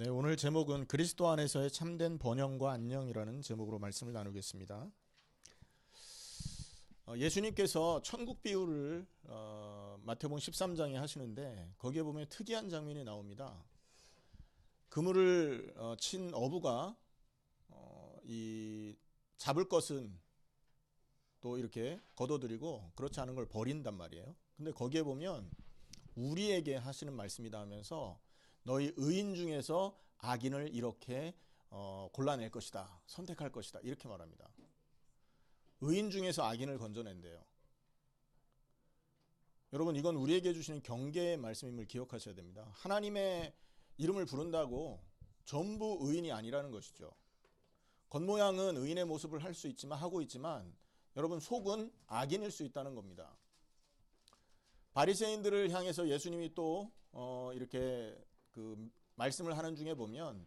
네, 오늘 제목은 그리스도 안에서의 참된 번영과 안녕이라는 제목으로 말씀을 나누겠습니다. 예수님께서 천국 비유를 마태복음 13장에 하시는데 거기에 보면 특이한 장면이 나옵니다. 그물을 친 어부가 이 잡을 것은 또 이렇게 걷어들이고 그렇지 않은 걸 버린단 말이에요. 근데 거기에 보면 우리에게 하시는 말씀이다 하면서 너희 의인 중에서 악인을 이렇게 골라낼 것이다, 선택할 것이다, 이렇게 말합니다. 의인 중에서 악인을 건져낸대요. 여러분, 이건 우리에게 주시는 경계의 말씀임을 기억하셔야 됩니다. 하나님의 이름을 부른다고 전부 의인이 아니라는 것이죠. 겉모양은 의인의 모습을 하고 있지만 여러분, 속은 악인일 수 있다는 겁니다. 바리새인들을 향해서 예수님이 또 이렇게 그 말씀을 하는 중에 보면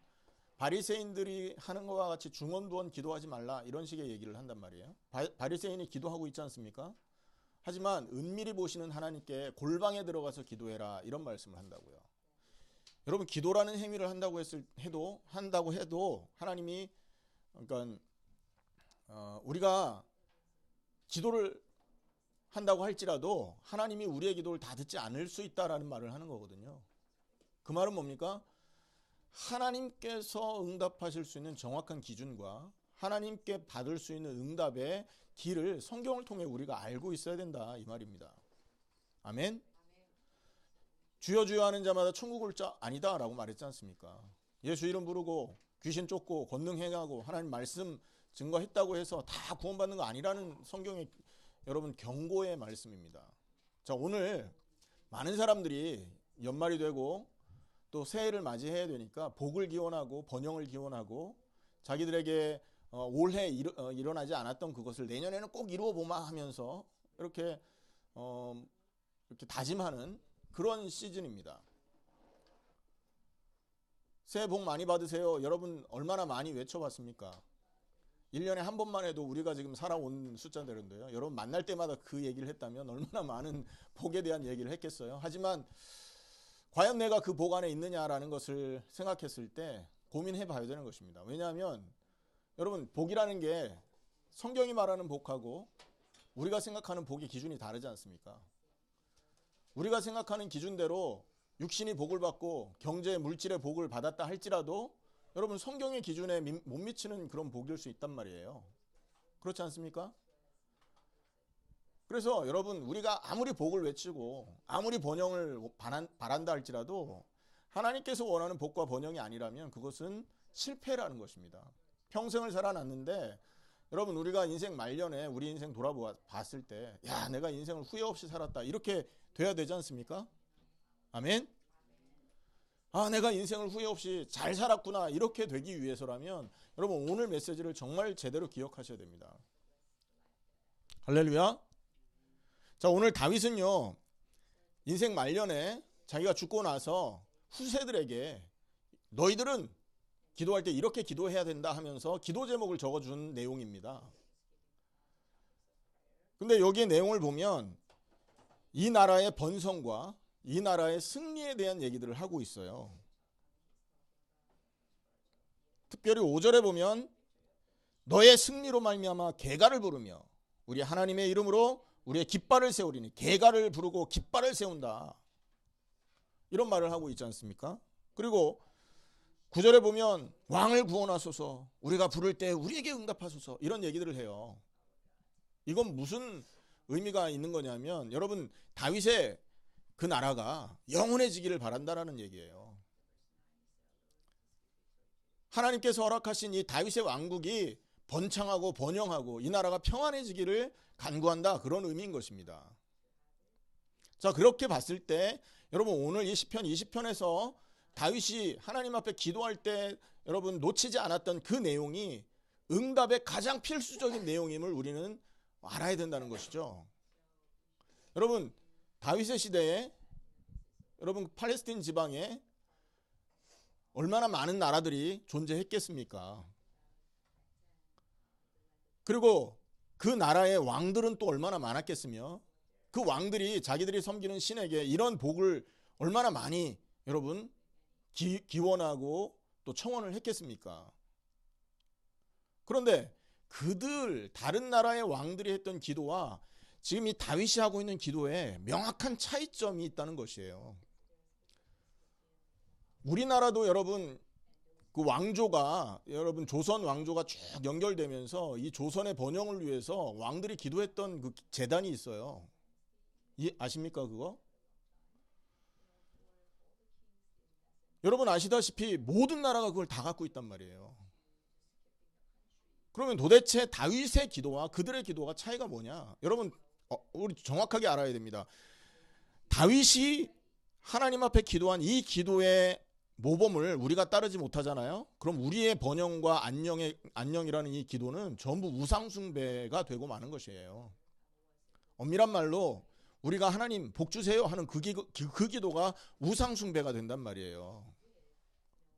바리새인들이 하는 것과 같이 중언부언 기도하지 말라, 이런 식의 얘기를 한단 말이에요. 바리새인이 기도하고 있지 않습니까? 하지만 은밀히 보시는 하나님께 골방에 들어가서 기도해라, 이런 말씀을 한다고요. 여러분, 기도라는 행위를 한다고 해도 하나님이, 그러니까 우리가 기도를 한다고 할지라도 하나님이 우리의 기도를 다 듣지 않을 수 있다라는 말을 하는 거거든요. 그 말은 뭡니까? 하나님께서 응답하실 수 있는 정확한 기준과 하나님께 받을 수 있는 응답의 길을 성경을 통해 우리가 알고 있어야 된다, 이 말입니다. 아멘? 주여 주여 하는 자마다 천국 올 자 아니다 라고 말했지 않습니까? 예수 이름 부르고 귀신 쫓고 권능 행하고 하나님 말씀 증거했다고 해서 다 구원받는 거 아니라는 성경의 여러분 경고의 말씀입니다. 자, 오늘 많은 사람들이 연말이 되고 또 새해를 맞이해야 되니까 복을 기원하고 번영을 기원하고 자기들에게 올해 일어나지 않았던 그것을 내년에는 꼭 이루어 보마 하면서 이렇게 다짐하는 그런 시즌입니다. 새해 복 많이 받으세요. 여러분 얼마나 많이 외쳐봤습니까? 1년에 한 번만 해도 우리가 지금 살아온 숫자대로인데요. 여러분 만날 때마다 그 얘기를 했다면 얼마나 많은 복에 대한 얘기를 했겠어요. 하지만 과연 내가 그 복 안에 있느냐라는 것을 생각했을 때 고민해 봐야 되는 것입니다. 왜냐하면 여러분, 복이라는 게 성경이 말하는 복하고 우리가 생각하는 복의 기준이 다르지 않습니까? 우리가 생각하는 기준대로 육신이 복을 받고 경제, 물질의 복을 받았다 할지라도 여러분 성경의 기준에 못 미치는 그런 복일 수 있단 말이에요. 그렇지 않습니까? 그래서 여러분, 우리가 아무리 복을 외치고 아무리 번영을 바란다 할지라도 하나님께서 원하는 복과 번영이 아니라면 그것은 실패라는 것입니다. 평생을 살아났는데 여러분, 우리가 인생 말년에 우리 인생 돌아봤을 때 야, 내가 인생을 후회 없이 살았다, 이렇게 돼야 되지 않습니까? 아멘? 아, 내가 인생을 후회 없이 잘 살았구나, 이렇게 되기 위해서라면 여러분 오늘 메시지를 정말 제대로 기억하셔야 됩니다. 할렐루야. 자, 오늘 다윗은요 인생 말년에 자기가 죽고 나서 후세들에게 너희들은 기도할 때 이렇게 기도해야 된다 하면서 기도 제목을 적어준 내용입니다. 근데 여기에 내용을 보면 이 나라의 번성과 이 나라의 승리에 대한 얘기들을 하고 있어요. 특별히 5절에 보면 너의 승리로 말미암아 계가를 부르며 우리 하나님의 이름으로 우리의 깃발을 세우리니, 계가를 부르고 깃발을 세운다, 이런 말을 하고 있지 않습니까? 그리고 9절에 보면 왕을 구원하소서, 우리가 부를 때 우리에게 응답하소서, 이런 얘기들을 해요. 이건 무슨 의미가 있는 거냐면 여러분, 다윗의 그 나라가 영원해지기를 바란다라는 얘기예요. 하나님께서 허락하신 이 다윗의 왕국이 번창하고 번영하고 이 나라가 평안해지기를 간구한다, 그런 의미인 것입니다. 자, 그렇게 봤을 때 여러분 오늘 이 시편 20편에서 다윗이 하나님 앞에 기도할 때 여러분 놓치지 않았던 그 내용이 응답의 가장 필수적인 내용임을 우리는 알아야 된다는 것이죠. 여러분, 다윗의 시대에 여러분 팔레스틴 지방에 얼마나 많은 나라들이 존재했겠습니까? 그리고 그 나라의 왕들은 또 얼마나 많았겠으며 그 왕들이 자기들이 섬기는 신에게 이런 복을 얼마나 많이 여러분 기원하고 또 청원을 했겠습니까? 그런데 다른 나라의 왕들이 했던 기도와 지금 이 다윗이 하고 있는 기도에 명확한 차이점이 있다는 것이에요. 우리나라도 여러분 그 왕조가 여러분 조선 왕조가 쭉 연결되면서 이 조선의 번영을 위해서 왕들이 기도했던 그 제단이 있어요. 아십니까 그거? 여러분 아시다시피 모든 나라가 그걸 다 갖고 있단 말이에요. 그러면 도대체 다윗의 기도와 그들의 기도가 차이가 뭐냐? 여러분 우리 정확하게 알아야 됩니다. 다윗이 하나님 앞에 기도한 이 기도의 모범을 우리가 따르지 못하잖아요. 그럼 우리의 번영과 안녕이라는 이 기도는 전부 우상숭배가 되고 마는 것이에요. 엄밀한 말로 우리가 하나님 복 주세요 하는 그 기도가 우상숭배가 된단 말이에요.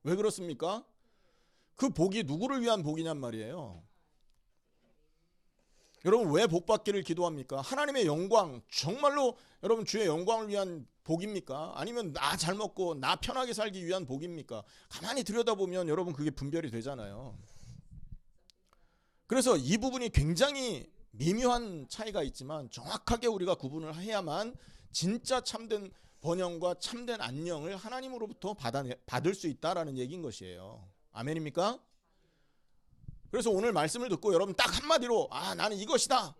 왜 그렇습니까? 그 복이 누구를 위한 복이냔 말이에요. 여러분 왜 복 받기를 기도합니까? 하나님의 영광, 정말로 여러분 주의 영광을 위한 복입니까? 아니면 나 잘 먹고 나 편하게 살기 위한 복입니까? 가만히 들여다보면 여러분 그게 분별이 되잖아요. 그래서 이 부분이 굉장히 미묘한 차이가 있지만 정확하게 우리가 구분을 해야만 진짜 참된 번영과 참된 안녕을 하나님으로부터 받을 수 있다라는 얘기인 것이에요. 아멘입니까? 그래서 오늘 말씀을 듣고 여러분 딱 한마디로 나는 이것이다.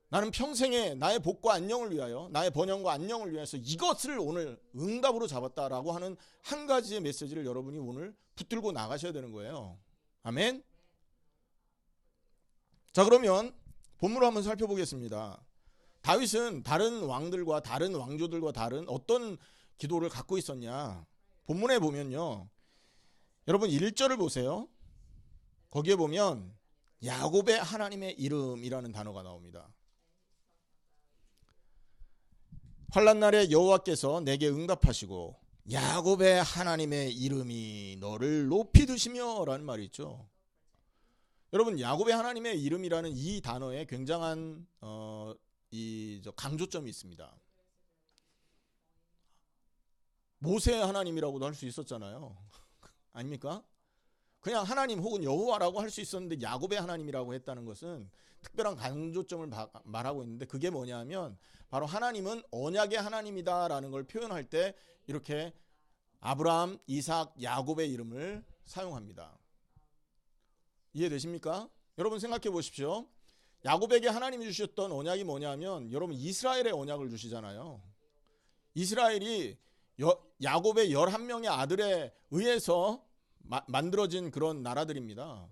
나는 평생에 나의 복과 안녕을 위하여 나의 번영과 안녕을 위해서 이것을 오늘 응답으로 잡았다라고 하는 한 가지의 메시지를 여러분이 오늘 붙들고 나가셔야 되는 거예요. 아멘. 자 그러면 본문을 한번 살펴보겠습니다. 다윗은 다른 왕들과 다른 왕조들과 다른 어떤 기도를 갖고 있었냐. 본문에 보면요. 여러분 1절을 보세요. 거기에 보면 야곱의 하나님의 이름이라는 단어가 나옵니다. 환난 날에 여호와께서 내게 응답하시고 야곱의 하나님의 이름이 너를 높이 드시며 라는 말이 있죠. 여러분 야곱의 하나님의 이름이라는 이 단어에 굉장한 강조점이 있습니다. 모세의 하나님이라고도 할 수 있었잖아요. 아닙니까? 그냥 하나님 혹은 여호와라고 할 수 있었는데 야곱의 하나님이라고 했다는 것은 특별한 강조점을 말하고 있는데 그게 뭐냐면 바로 하나님은 언약의 하나님이다라는 걸 표현할 때 이렇게 아브라함, 이삭, 야곱의 이름을 사용합니다. 이해되십니까? 여러분 생각해 보십시오. 야곱에게 하나님이 주셨던 언약이 뭐냐면 여러분 이스라엘의 언약을 주시잖아요. 이스라엘이 야곱의 11명의 아들에 의해서 만들어진 그런 나라들입니다.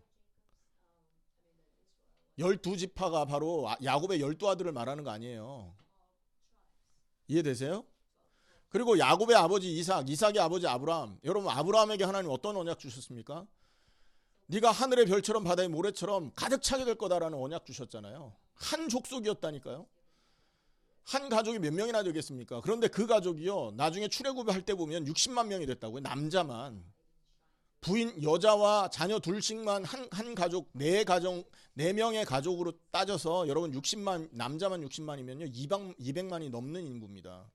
12지파가 바로 야곱의 12아들을 말하는 거 아니에요. 이해되세요? 그리고 야곱의 아버지 이삭의 아버지 아브라함. 여러분 아브라함에게 하나님 어떤 언약 주셨습니까? 네가 하늘의 별처럼 바다의 모래처럼 가득 차게 될 거다라는 언약 주셨잖아요. 한 족속이었다니까요. 한 가족이 몇 명이나 되겠습니까? 그런데 그 가족이요 나중에 출애굽할 때 보면 60만 명이 됐다고요. 남자만. 부인 여자와 자녀 둘씩만 한 가족 네 명의 가족으로 따져서 여러분 60만 남자만 60만이면요 200만이 넘는 인구입니다.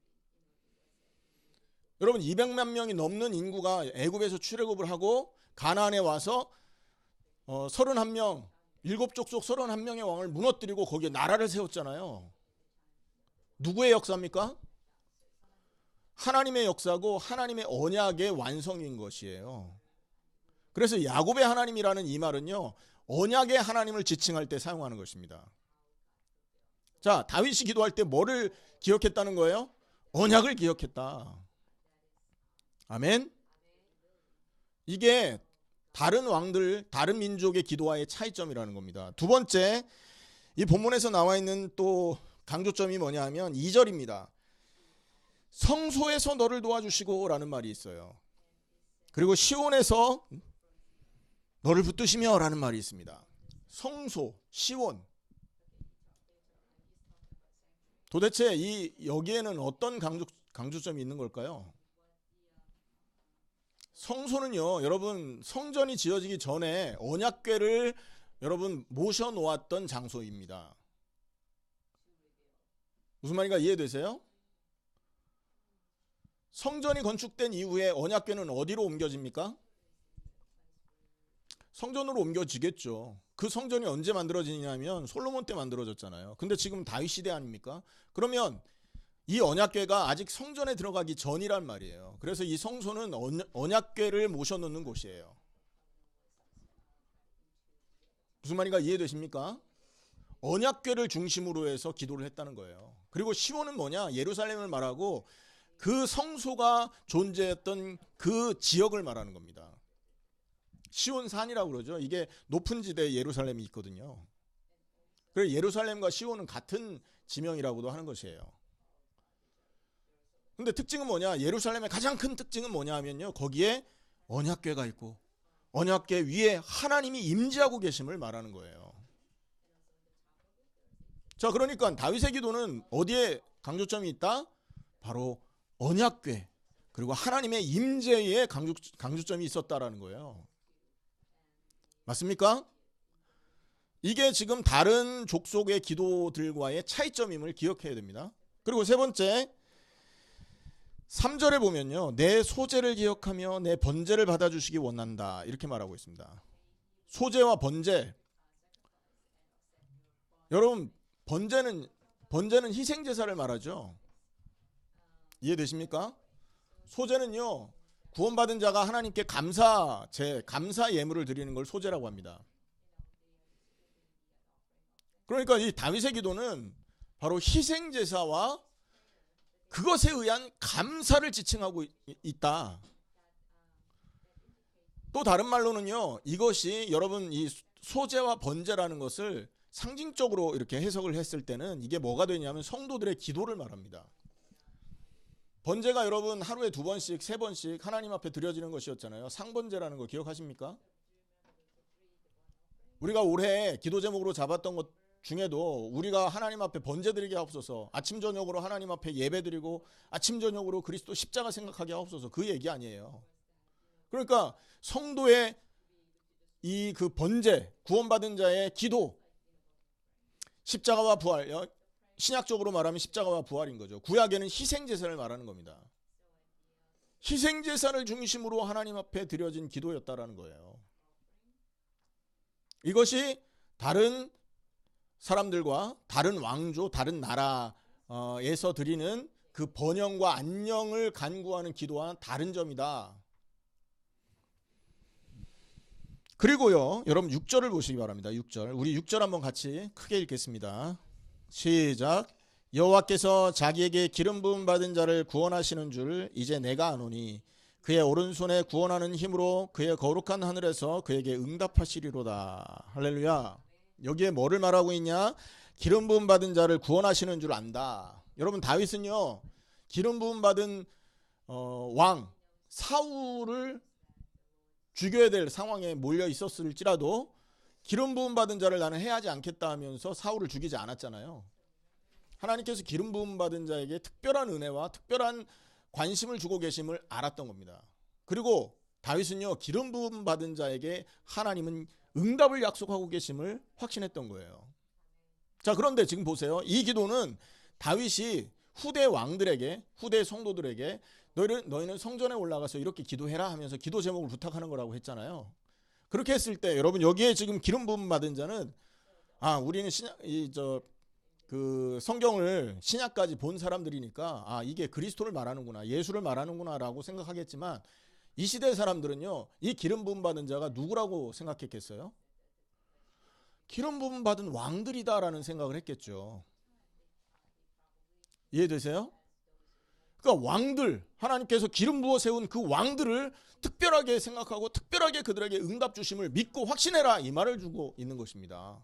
여러분 200만 명이 넘는 인구가 애굽에서 출애굽을 하고 가나안에 와서 31명 7족속 31명의 왕을 무너뜨리고 거기에 나라를 세웠잖아요. 누구의 역사입니까? 하나님의 역사고 하나님의 언약의 완성인 것이에요. 그래서 야곱의 하나님이라는 이 말은요 언약의 하나님을 지칭할 때 사용하는 것입니다. 자 다윗이 기도할 때 뭐를 기억했다는 거예요? 언약을 기억했다. 아멘. 이게 다른 왕들 다른 민족의 기도와의 차이점이라는 겁니다. 두 번째 이 본문에서 나와 있는 또 강조점이 뭐냐 하면 2절입니다. 성소에서 너를 도와주시고 라는 말이 있어요. 그리고 시온에서 너를 붙드시며 라는 말이 있습니다. 성소, 시온. 도대체 여기에는 어떤 강조점이 있는 걸까요? 성소는요, 여러분 성전이 지어지기 전에 언약궤를 여러분 모셔 놓았던 장소입니다. 무슨 말인가 이해되세요? 성전이 건축된 이후에 언약궤는 어디로 옮겨집니까? 성전으로 옮겨지겠죠. 그 성전이 언제 만들어지냐면 솔로몬 때 만들어졌잖아요. 근데 지금 다윗 시대 아닙니까? 그러면 이 언약궤가 아직 성전에 들어가기 전이란 말이에요. 그래서 이 성소는 언약궤를 모셔놓는 곳이에요. 무슨 말인가 이해되십니까? 언약궤를 중심으로 해서 기도를 했다는 거예요. 그리고 시온은 뭐냐? 예루살렘을 말하고 그 성소가 존재했던 그 지역을 말하는 겁니다. 시온산이라고 그러죠. 이게 높은 지대에 예루살렘이 있거든요. 그래서 예루살렘과 시온은 같은 지명이라고도 하는 것이에요. 근데 특징은 뭐냐? 예루살렘의 가장 큰 특징은 뭐냐 하면요, 거기에 언약궤가 있고 언약궤 위에 하나님이 임재하고 계심을 말하는 거예요. 자, 그러니까 다윗의 기도는 어디에 강조점이 있다? 바로 언약궤 그리고 하나님의 임재에 강조점이 있었다라는 거예요. 맞습니까? 이게 지금 다른 족속의 기도들과의 차이점임을 기억해야 됩니다. 그리고 세 번째, 3절에 보면요, 내 소재를 기억하며 내 번제를 받아주시기 원한다 이렇게 말하고 있습니다. 소재와 번제, 여러분 번제는 희생제사를 말하죠. 이해되십니까? 소제는요, 구원받은 자가 하나님께 감사 예물을 드리는 걸 소제라고 합니다. 그러니까 이 다윗의 기도는 바로 희생제사와 그것에 의한 감사를 지칭하고 있다. 또 다른 말로는요, 이것이 여러분 이 소제와 번제라는 것을 상징적으로 이렇게 해석을 했을 때는 이게 뭐가 되냐면 성도들의 기도를 말합니다. 번제가 여러분 하루에 2번씩 3번씩 하나님 앞에 드려지는 것이었잖아요. 상번제라는 거 기억하십니까? 우리가 올해 기도 제목으로 잡았던 것 중에도 우리가 하나님 앞에 번제 드리게 하옵소서, 아침 저녁으로 하나님 앞에 예배 드리고 아침 저녁으로 그리스도 십자가 생각하게 하옵소서, 그 얘기 아니에요. 그러니까 성도의 이 그 번제, 구원받은 자의 기도, 십자가와 부활, 신약적으로 말하면 십자가와 부활인 거죠. 구약에는 희생제사를 말하는 겁니다. 희생제사를 중심으로 하나님 앞에 드려진 기도였다라는 거예요. 이것이 다른 사람들과 다른 왕조, 다른 나라에서 드리는 그 번영과 안녕을 간구하는 기도와는 다른 점이다. 그리고요, 여러분 6절을 보시기 바랍니다. 6절. 우리 6절 한번 같이 크게 읽겠습니다. 시작. 여호와께서 자기에게 기름 부음 받은 자를 구원하시는 줄 이제 내가 아노니 그의 오른손에 구원하는 힘으로 그의 거룩한 하늘에서 그에게 응답하시리로다. 할렐루야. 여기에 뭐를 말하고 있냐? 기름 부음 받은 자를 구원하시는 줄 안다. 여러분 다윗은요, 기름 부음 받은 왕 사울을 죽여야 될 상황에 몰려 있었을지라도 기름 부음 받은 자를 나는 해하지 않겠다 하면서 사울을 죽이지 않았잖아요. 하나님께서 기름 부음 받은 자에게 특별한 은혜와 특별한 관심을 주고 계심을 알았던 겁니다. 그리고 다윗은요, 기름 부음 받은 자에게 하나님은 응답을 약속하고 계심을 확신했던 거예요. 자, 그런데 지금 보세요. 이 기도는 다윗이 후대 왕들에게, 후대 성도들에게 너희는 성전에 올라가서 이렇게 기도해라 하면서 기도 제목을 부탁하는 거라고 했잖아요. 그렇게 했을 때 여러분 여기에 지금 기름 부음 받은 자는 우리는 그 성경을 신약까지 본 사람들이니까 이게 그리스도를 말하는구나, 예수를 말하는구나라고 생각하겠지만 이 시대 사람들은요, 이 기름 부음 받은 자가 누구라고 생각했겠어요? 기름 부음 받은 왕들이다라는 생각을 했겠죠. 이해되세요? 그러니까 왕들, 하나님께서 기름 부어 세운 그 왕들을 특별하게 생각하고 특별하게 그들에게 응답 주심을 믿고 확신해라, 이 말을 주고 있는 것입니다.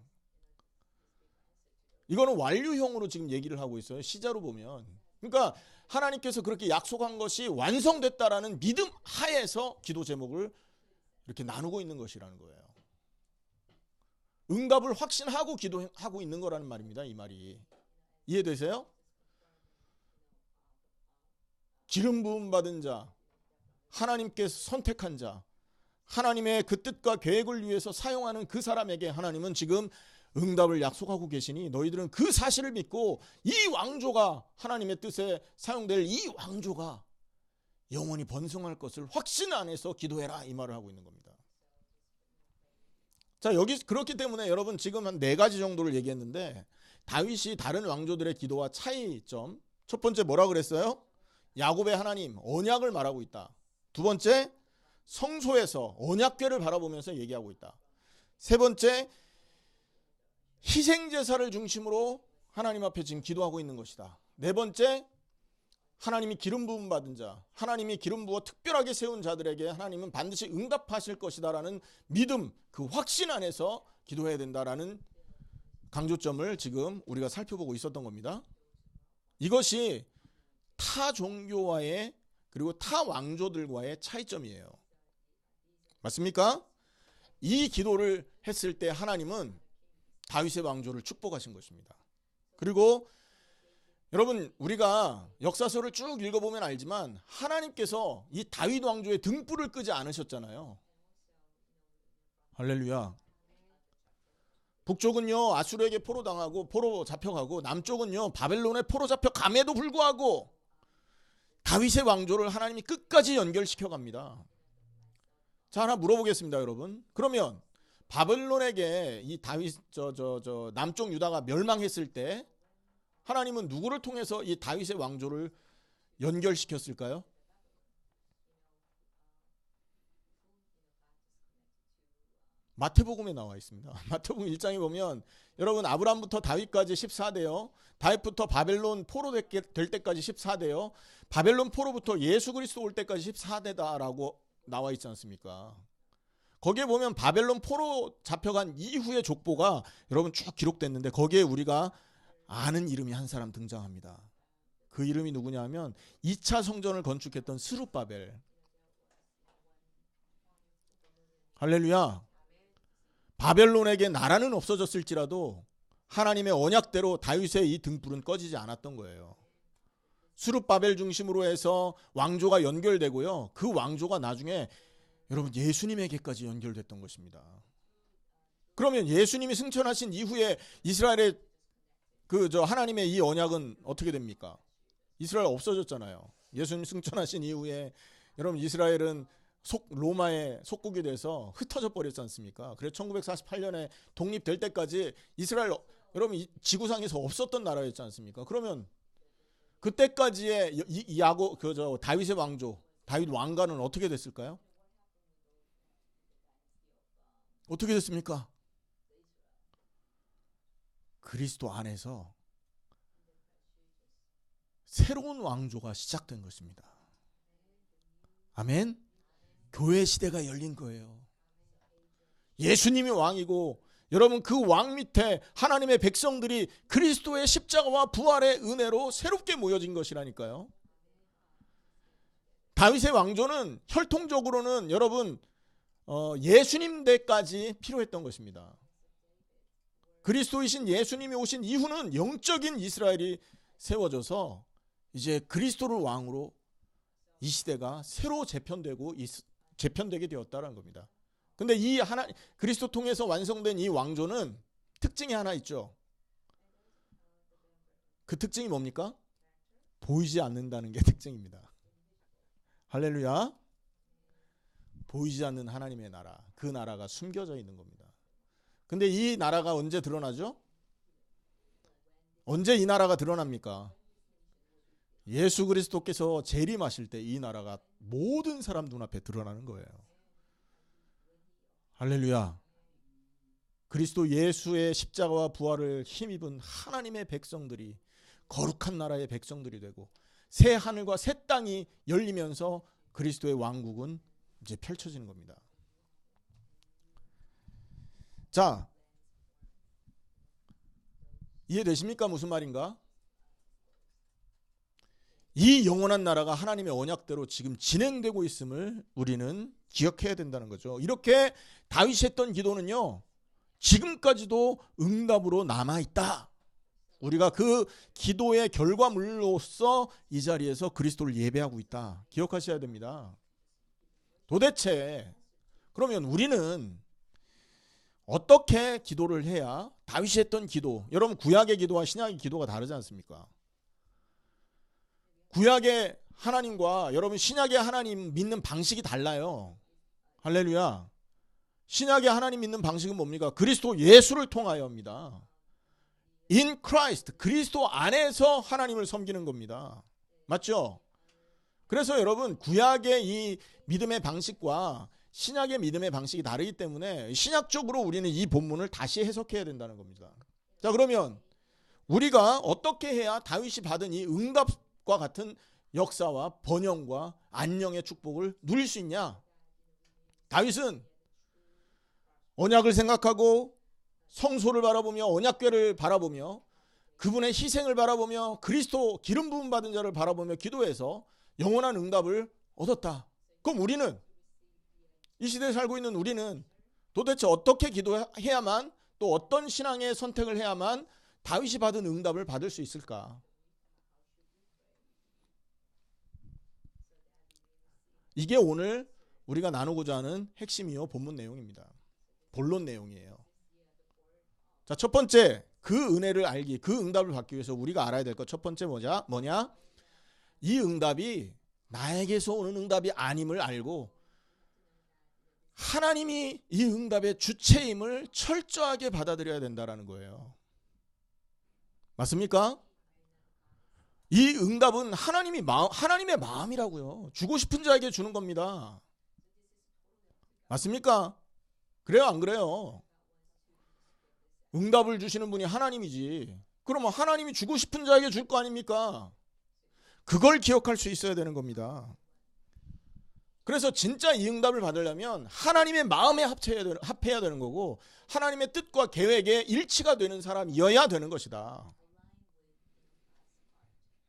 이거는 완료형으로 지금 얘기를 하고 있어요. 시자로 보면. 그러니까 하나님께서 그렇게 약속한 것이 완성됐다라는 믿음 하에서 기도 제목을 이렇게 나누고 있는 것이라는 거예요. 응답을 확신하고 기도하고 있는 거라는 말입니다. 이 말이. 이해되세요? 기름 부음 받은 자, 하나님께서 선택한 자, 하나님의 그 뜻과 계획을 위해서 사용하는 그 사람에게 하나님은 지금 응답을 약속하고 계시니 너희들은 그 사실을 믿고 이 왕조가, 하나님의 뜻에 사용될 이 왕조가 영원히 번성할 것을 확신 안에서 기도해라, 이 말을 하고 있는 겁니다. 자, 여기 그렇기 때문에 여러분 지금 한 4가지 정도를 얘기했는데 다윗이 다른 왕조들의 기도와 차이점. 첫 번째 뭐라 그랬어요? 야곱의 하나님 언약을 말하고 있다. 두 번째 성소에서 언약궤를 바라보면서 얘기하고 있다. 세 번째 희생제사를 중심으로 하나님 앞에 지금 기도하고 있는 것이다. 네 번째 하나님이 기름 부음 받은 자, 하나님이 기름 부어 특별하게 세운 자들에게 하나님은 반드시 응답하실 것이다라는 믿음, 그 확신 안에서 기도해야 된다라는 강조점을 지금 우리가 살펴보고 있었던 겁니다. 이것이 타 종교와의 그리고 타 왕조들과의 차이점이에요. 맞습니까? 이 기도를 했을 때 하나님은 다윗의 왕조를 축복하신 것입니다. 그리고 여러분 우리가 역사서를 쭉 읽어보면 알지만 하나님께서 이 다윗 왕조의 등불을 끄지 않으셨잖아요. 할렐루야. 북쪽은요 아수르에게 포로 당하고 포로 잡혀가고 남쪽은요 바벨론에 포로 잡혀감에도 불구하고 다윗의 왕조를 하나님이 끝까지 연결시켜 갑니다. 자, 하나 물어보겠습니다, 여러분. 그러면 바벨론에게 이 다윗 남쪽 유다가 멸망했을 때 하나님은 누구를 통해서 이 다윗의 왕조를 연결시켰을까요? 마태복음에 나와 있습니다. 마태복음 1장에 보면 여러분 아브라함부터 다윗까지 14대요. 다윗부터 바벨론 포로 될 때까지 14대요. 바벨론 포로부터 예수 그리스도 올 때까지 14대다라고 나와 있지 않습니까? 거기에 보면 바벨론 포로 잡혀간 이후의 족보가 여러분 쭉 기록됐는데 거기에 우리가 아는 이름이 한 사람 등장합니다. 그 이름이 누구냐 하면 2차 성전을 건축했던 스룹바벨. 할렐루야. 바벨론에게 나라는 없어졌을지라도 하나님의 언약대로 다윗의 이 등불은 꺼지지 않았던 거예요. 스룹바벨 중심으로 해서 왕조가 연결되고요. 그 왕조가 나중에 여러분 예수님에게까지 연결됐던 것입니다. 그러면 예수님이 승천하신 이후에 이스라엘의 하나님의 이 언약은 어떻게 됩니까? 이스라엘 없어졌잖아요. 예수님 승천하신 이후에 여러분 이스라엘은 로마의 속국이 돼서 흩어져 버렸지 않습니까? 그래서 1948년에 독립될 때까지 이스라엘 여러분 이 지구상에서 없었던 나라였지 않습니까? 그러면 그때까지의 다윗의 왕조, 다윗 왕가는 어떻게 됐을까요? 어떻게 됐습니까? 그리스도 안에서 새로운 왕조가 시작된 것입니다. 아멘. 교회 시대가 열린 거예요. 예수님이 왕이고 여러분 그 왕 밑에 하나님의 백성들이 그리스도의 십자가와 부활의 은혜로 새롭게 모여진 것이라니까요. 다윗의 왕조는 혈통적으로는 여러분 예수님 때까지 필요했던 것입니다. 그리스도이신 예수님이 오신 이후는 영적인 이스라엘이 세워져서 이제 그리스도를 왕으로 이 시대가 새로 재편되게 되었다는 겁니다. 근데 이 그리스도 통해서 완성된 이 왕조는 특징이 하나 있죠. 그 특징이 뭡니까? 보이지 않는다는 게 특징입니다. 할렐루야. 보이지 않는 하나님의 나라, 그 나라가 숨겨져 있는 겁니다. 근데 이 나라가 언제 드러나죠? 언제 이 나라가 드러납니까? 예수 그리스도께서 재림하실 때 이 나라가 모든 사람 눈앞에 드러나는 거예요. 할렐루야. 그리스도 예수의 십자가와 부활을 힘입은 하나님의 백성들이 거룩한 나라의 백성들이 되고 새 하늘과 새 땅이 열리면서 그리스도의 왕국은 이제 펼쳐지는 겁니다. 자, 이해되십니까? 무슨 말인가? 이 영원한 나라가 하나님의 언약대로 지금 진행되고 있음을 우리는 기억해야 된다는 거죠. 이렇게 다윗이 했던 기도는요, 지금까지도 응답으로 남아있다. 우리가 그 기도의 결과물로서 이 자리에서 그리스도를 예배하고 있다. 기억하셔야 됩니다. 도대체 그러면 우리는 어떻게 기도를 해야 다윗이 했던 기도, 여러분 구약의 기도와 신약의 기도가 다르지 않습니까? 구약의 하나님과 여러분 신약의 하나님 믿는 방식이 달라요. 할렐루야. 신약의 하나님 믿는 방식은 뭡니까? 그리스도 예수를 통하여입니다. In Christ, 그리스도 안에서 하나님을 섬기는 겁니다. 맞죠? 그래서 여러분, 구약의 이 믿음의 방식과 신약의 믿음의 방식이 다르기 때문에 신약적으로 우리는 이 본문을 다시 해석해야 된다는 겁니다. 자, 그러면 우리가 어떻게 해야 다윗이 받은 이 응답과 같은 역사와 번영과 안녕의 축복을 누릴 수 있냐? 다윗은 언약을 생각하고 성소를 바라보며 언약궤를 바라보며 그분의 희생을 바라보며 그리스도 기름 부음 받은 자를 바라보며 기도해서 영원한 응답을 얻었다. 그럼 우리는, 이 시대에 살고 있는 우리는 도대체 어떻게 기도해야만, 또 어떤 신앙의 선택을 해야만 다윗이 받은 응답을 받을 수 있을까? 이게 오늘 우리가 나누고자 하는 핵심이요 본문 내용입니다. 본론 내용이에요. 자, 첫 번째, 그 은혜를 알기, 그 응답을 받기 위해서 우리가 알아야 될 것 첫 번째 뭐냐? 이 응답이 나에게서 오는 응답이 아님을 알고 하나님이 이 응답의 주체임을 철저하게 받아들여야 된다는 거예요. 맞습니까? 이 응답은 하나님의 마음이라고요. 주고 싶은 자에게 주는 겁니다. 맞습니까? 그래요, 안 그래요? 응답을 주시는 분이 하나님이지. 그러면 하나님이 주고 싶은 자에게 줄 거 아닙니까? 그걸 기억할 수 있어야 되는 겁니다. 그래서 진짜 이 응답을 받으려면 하나님의 마음에 합해야 되는 거고 하나님의 뜻과 계획에 일치가 되는 사람이어야 되는 것이다.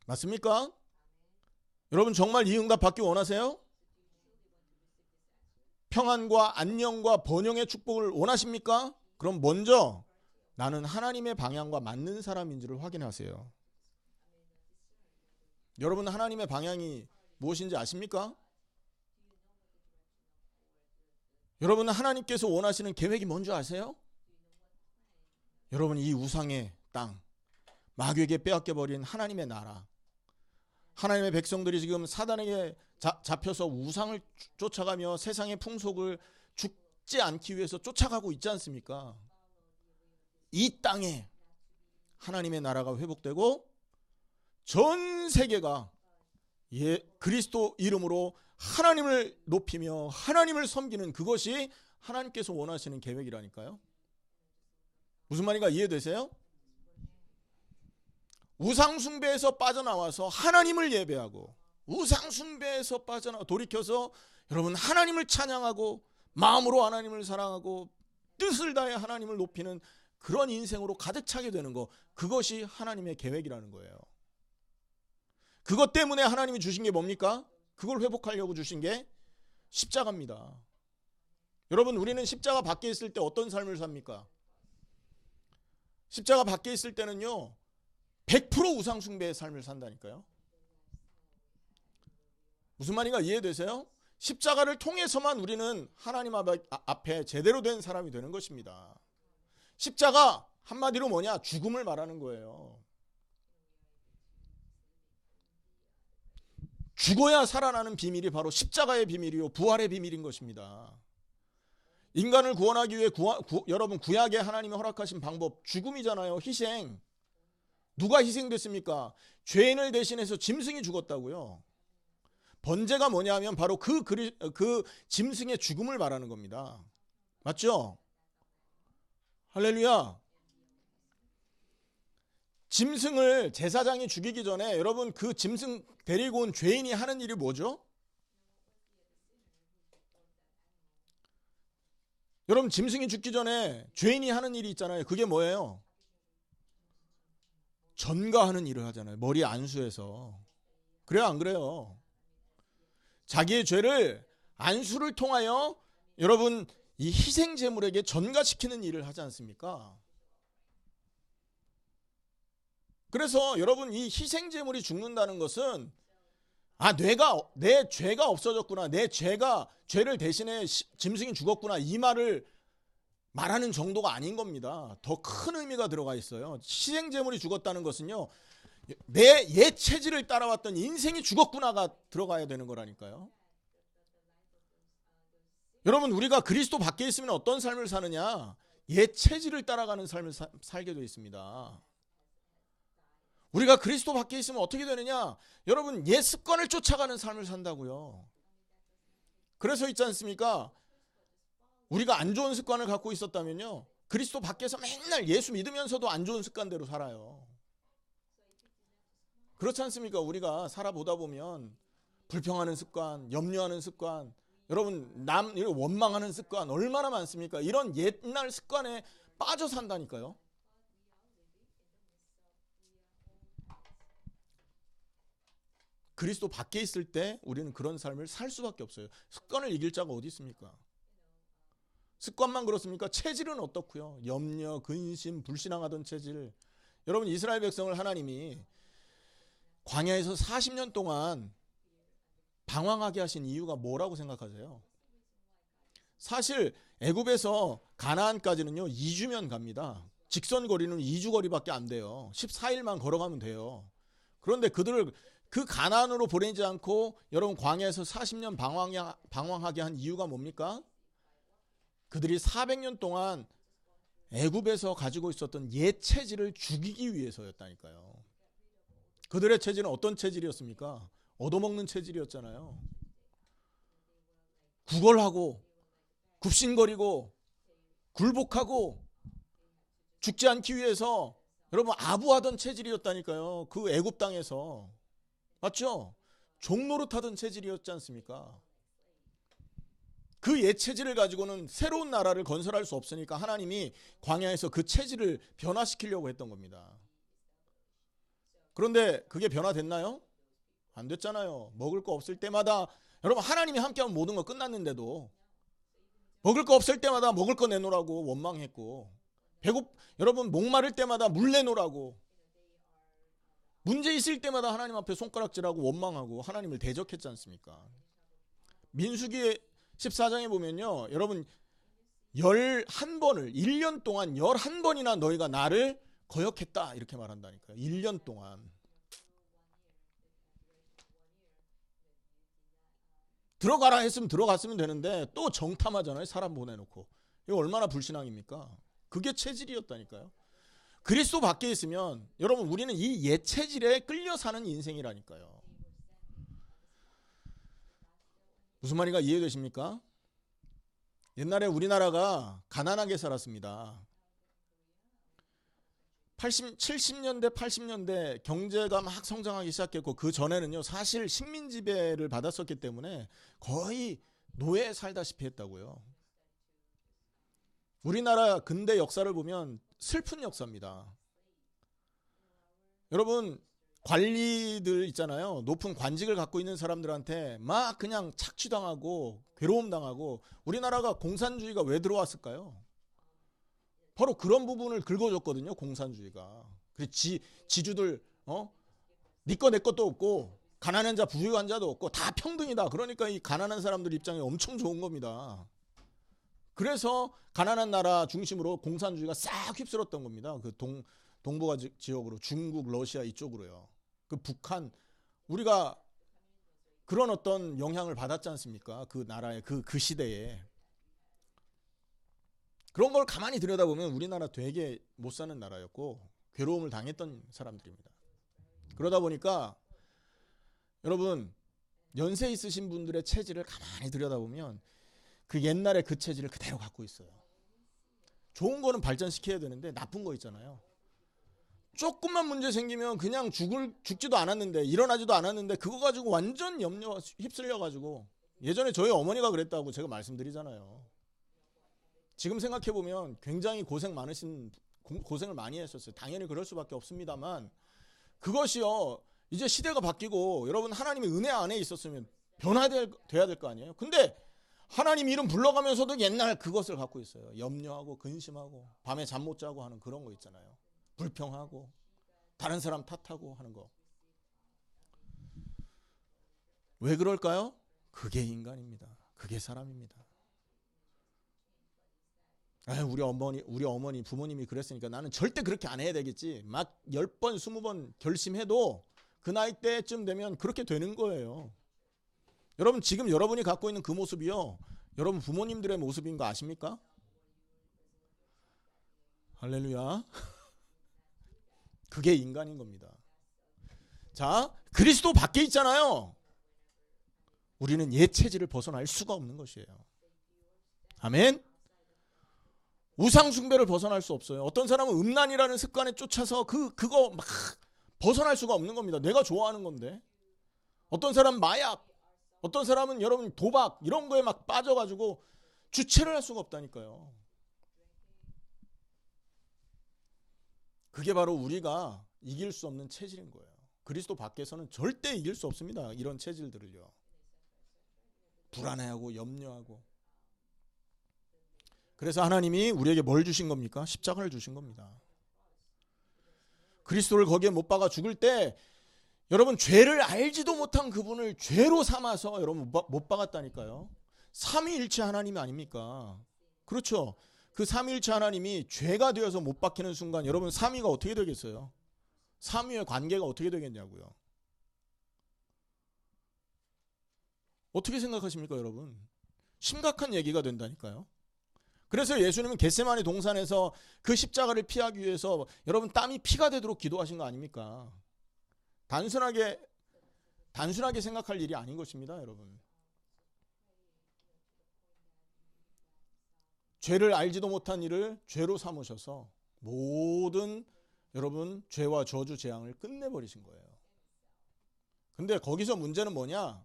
맞습니까? 여러분 정말 이 응답 받기 원하세요? 평안과 안녕과 번영의 축복을 원하십니까? 그럼 먼저 나는 하나님의 방향과 맞는 사람인지를 확인하세요. 여러분 하나님의 방향이 무엇인지 아십니까? 여러분 하나님께서 원하시는 계획이 뭔지 아세요? 여러분 이 우상의 땅, 마귀에게 빼앗겨버린 하나님의 나라, 하나님의 백성들이 지금 사단에게 잡혀서 우상을 쫓아가며 세상의 풍속을 죽지 않기 위해서 쫓아가고 있지 않습니까? 이 땅에 하나님의 나라가 회복되고 전 세계가 그리스도 이름으로 하나님을 높이며 하나님을 섬기는 그것이 하나님께서 원하시는 계획이라니까요. 무슨 말인가 이해되세요? 우상숭배에서 빠져나와서 하나님을 예배하고 우상숭배에서 돌이켜서 여러분 하나님을 찬양하고 마음으로 하나님을 사랑하고 뜻을 다해 하나님을 높이는 그런 인생으로 가득 차게 되는 거, 그것이 하나님의 계획이라는 거예요. 그것 때문에 하나님이 주신 게 뭡니까? 그걸 회복하려고 주신 게 십자가입니다. 여러분 우리는 십자가 밖에 있을 때 어떤 삶을 삽니까? 십자가 밖에 있을 때는요 100% 우상숭배의 삶을 산다니까요. 무슨 말인가 이해되세요? 십자가를 통해서만 우리는 하나님 앞에 제대로 된 사람이 되는 것입니다. 십자가 한마디로 뭐냐? 죽음을 말하는 거예요. 죽어야 살아나는 비밀이 바로 십자가의 비밀이요 부활의 비밀인 것입니다. 인간을 구원하기 위해 여러분 구약에 하나님이 허락하신 방법 죽음이잖아요. 희생. 누가 희생됐습니까? 죄인을 대신해서 짐승이 죽었다고요. 번제가 뭐냐면 바로 그 짐승의 죽음을 말하는 겁니다. 맞죠? 할렐루야. 짐승을 제사장이 죽이기 전에 여러분 그 짐승 데리고 온 죄인이 하는 일이 뭐죠? 여러분 짐승이 죽기 전에 죄인이 하는 일이 있잖아요. 그게 뭐예요? 전가하는 일을 하잖아요. 머리 안수해서. 그래요 안 그래요? 자기의 죄를 안수를 통하여 여러분 이 희생제물에게 전가시키는 일을 하지 않습니까? 그래서 여러분 이 희생제물이 죽는다는 것은 내 죄가 없어졌구나, 내 죄를 대신해 짐승이 죽었구나 이 말을 말하는 정도가 아닌 겁니다. 더 큰 의미가 들어가 있어요. 희생제물이 죽었다는 것은요 내 옛 체질을 따라왔던 인생이 죽었구나가 들어가야 되는 거라니까요. 여러분, 우리가 그리스도 밖에 있으면 어떤 삶을 사느냐? 옛 체질을 따라가는 삶을 살게 되어 있습니다. 우리가 그리스도 밖에 있으면 어떻게 되느냐? 여러분, 옛 습관을 쫓아가는 삶을 산다고요. 그래서 있지 않습니까? 우리가 안 좋은 습관을 갖고 있었다면요, 그리스도 밖에서 맨날 예수 믿으면서도 안 좋은 습관대로 살아요. 그렇지 않습니까? 우리가 살아보다 보면 불평하는 습관, 염려하는 습관, 여러분 남 원망하는 습관 얼마나 많습니까? 이런 옛날 습관에 빠져 산다니까요. 그리스도 밖에 있을 때 우리는 그런 삶을 살 수밖에 없어요. 습관을 이길 자가 어디 있습니까? 습관만 그렇습니까? 체질은 어떻고요? 염려, 근심, 불신앙하던 체질. 여러분, 이스라엘 백성을 하나님이 광야에서 40년 동안 방황하게 하신 이유가 뭐라고 생각하세요? 사실 애굽에서 가나안까지는요 2주면 갑니다. 직선 거리는 2주 거리밖에 안 돼요. 14일만 걸어가면 돼요. 그런데 그들을 그 가나안으로 보내지 않고 여러분 광야에서 40년 방황하게 한 이유가 뭡니까? 그들이 400년 동안 애굽에서 가지고 있었던 옛 체질을 죽이기 위해서였다니까요. 그들의 체질은 어떤 체질이었습니까? 얻어먹는 체질이었잖아요. 구걸하고 굽신거리고 굴복하고 죽지 않기 위해서 여러분 아부하던 체질이었다니까요. 그 애굽 땅에서. 맞죠? 종노릇하던 체질이었지 않습니까? 그 옛 체질을 가지고는 새로운 나라를 건설할 수 없으니까 하나님이 광야에서 그 체질을 변화시키려고 했던 겁니다. 그런데 그게 변화됐나요? 안 됐잖아요. 먹을 거 없을 때마다, 여러분 하나님이 함께하면 모든 거 끝났는데도 먹을 거 없을 때마다 먹을 거 내놓으라고 원망했고, 여러분 목마를 때마다 물 내놓으라고, 문제 있을 때마다 하나님 앞에 손가락질하고 원망하고 하나님을 대적했지 않습니까? 민수기 14장에 보면요, 여러분 11번을 1년 동안 11번이나 너희가 나를 거역했다 이렇게 말한다니까요. 1년 동안. 들어가라 했으면 들어갔으면 되는데 또 정탐하잖아요. 사람 보내놓고. 이거 얼마나 불신앙입니까? 그게 체질이었다니까요. 그리스도 밖에 있으면 여러분 우리는 이 옛 체질에 끌려 사는 인생이라니까요. 무슨 말인가 이해되십니까? 옛날에 우리나라가 가난하게 살았습니다. 70년대 80년대 경제가 막 성장하기 시작했고, 그 전에는요 사실 식민 지배를 받았었기 때문에 거의 노예에 살다시피 했다고요. 우리나라 근대 역사를 보면 슬픈 역사입니다. 여러분 관리들 있잖아요. 높은 관직을 갖고 있는 사람들한테 막 그냥 착취당하고 괴로움당하고. 우리나라가 공산주의가 왜 들어왔을까요? 바로 그런 부분을 긁어줬거든요. 공산주의가. 그래서 지주들 네 거 내 것도 없고 가난한 자 부유한 자도 없고 다 평등이다. 그러니까 이 가난한 사람들 입장에 엄청 좋은 겁니다. 그래서 가난한 나라 중심으로 공산주의가 싹 휩쓸었던 겁니다. 그 동북아 지역으로, 중국, 러시아 이쪽으로요. 그 북한, 우리가 그런 어떤 영향을 받았지 않습니까? 그 나라의 그 시대에. 그런 걸 가만히 들여다보면 우리나라 되게 못 사는 나라였고 괴로움을 당했던 사람들입니다. 그러다 보니까 여러분 연세 있으신 분들의 체질을 가만히 들여다보면 그 옛날에 그 체질을 그대로 갖고 있어요. 좋은 거는 발전시켜야 되는데 나쁜 거 있잖아요. 조금만 문제 생기면 그냥 죽지도 않았는데, 일어나지도 않았는데 그거 가지고 완전 염려 휩쓸려 가지고. 예전에 저희 어머니가 그랬다고 제가 말씀드리잖아요. 지금 생각해보면 굉장히 고생을 많이 했었어요. 당연히 그럴 수밖에 없습니다만, 그것이요 이제 시대가 바뀌고 여러분 하나님의 은혜 안에 있었으면 변화돼야 될 거 아니에요. 근데 하나님 이름 불러가면서도 옛날 그것을 갖고 있어요. 염려하고 근심하고 밤에 잠 못 자고 하는 그런 거 있잖아요. 불평하고 다른 사람 탓하고 하는 거. 왜 그럴까요? 그게 인간입니다. 그게 사람입니다. 우리 어머니 부모님이 그랬으니까 나는 절대 그렇게 안 해야 되겠지. 막 10번 20번 결심해도 그 나이 때쯤 되면 그렇게 되는 거예요. 여러분 지금 여러분이 갖고 있는 그 모습이요 여러분 부모님들의 모습인 거 아십니까? 할렐루야. 그게 인간인 겁니다. 자, 그리스도 밖에 있잖아요. 우리는 옛 체질을 벗어날 수가 없는 것이에요. 아멘. 우상 숭배를 벗어날 수 없어요. 어떤 사람은 음란이라는 습관에 쫓아서 그거 막 벗어날 수가 없는 겁니다. 내가 좋아하는 건데. 어떤 사람은 마약, 어떤 사람은 여러분 도박 이런 거에 막 빠져가지고 주체를 할 수가 없다니까요. 그게 바로 우리가 이길 수 없는 체질인 거예요. 그리스도 밖에서는 절대 이길 수 없습니다. 이런 체질들을요. 불안해하고 염려하고. 그래서 하나님이 우리에게 뭘 주신 겁니까? 십자가를 주신 겁니다. 그리스도를 거기에 못 박아 죽을 때 여러분 죄를 알지도 못한 그분을 죄로 삼아서 여러분 못 박았다니까요. 삼위일체 하나님이 아닙니까? 그렇죠. 그 삼위일체 하나님이 죄가 되어서 못 박히는 순간 여러분 삼위가 어떻게 되겠어요? 삼위의 관계가 어떻게 되겠냐고요. 어떻게 생각하십니까 여러분? 심각한 얘기가 된다니까요. 그래서 예수님은 겟세마네 동산에서 그 십자가를 피하기 위해서 여러분 땀이 피가 되도록 기도하신 거 아닙니까? 단순하게 생각할 일이 아닌 것입니다, 여러분. 죄를 알지도 못한 일을 죄로 삼으셔서 모든 여러분 죄와 저주 재앙을 끝내버리신 거예요. 근데 거기서 문제는 뭐냐?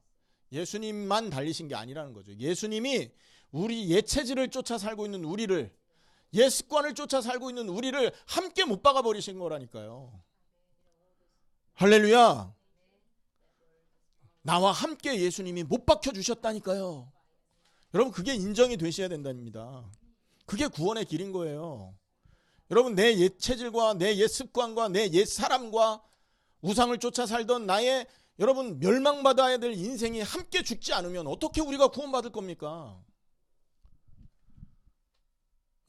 예수님만 달리신 게 아니라는 거죠. 예수님이 우리 옛 체질을 쫓아 살고 있는 우리를, 옛 습관을 쫓아 살고 있는 우리를 함께 못 박아 버리신 거라니까요. 할렐루야. 나와 함께 예수님이 못 박혀 주셨다니까요. 여러분 그게 인정이 되셔야 된답니다. 그게 구원의 길인 거예요. 여러분 내 옛 체질과 내 옛 습관과 내 옛 사람과 우상을 쫓아 살던 나의 여러분 멸망받아야 될 인생이 함께 죽지 않으면 어떻게 우리가 구원받을 겁니까?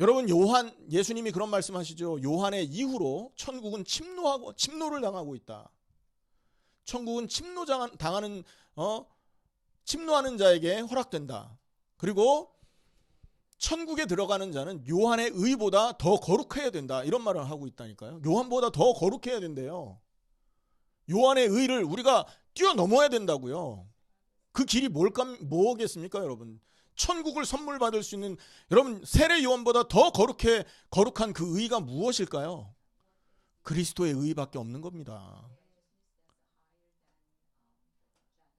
여러분 예수님이 그런 말씀하시죠. 요한의 이후로 천국은 침노를 당하고 있다. 천국은 침노하는 자에게 허락된다. 그리고 천국에 들어가는 자는 요한의 의보다 더 거룩해야 된다. 이런 말을 하고 있다니까요. 요한보다 더 거룩해야 된대요. 요한의 의를 우리가 뛰어넘어야 된다고요. 그 길이 뭐겠습니까, 여러분? 천국을 선물 받을 수 있는 여러분 세례 요한보다 더 거룩한 그 의가 무엇일까요? 그리스도의 의밖에 없는 겁니다.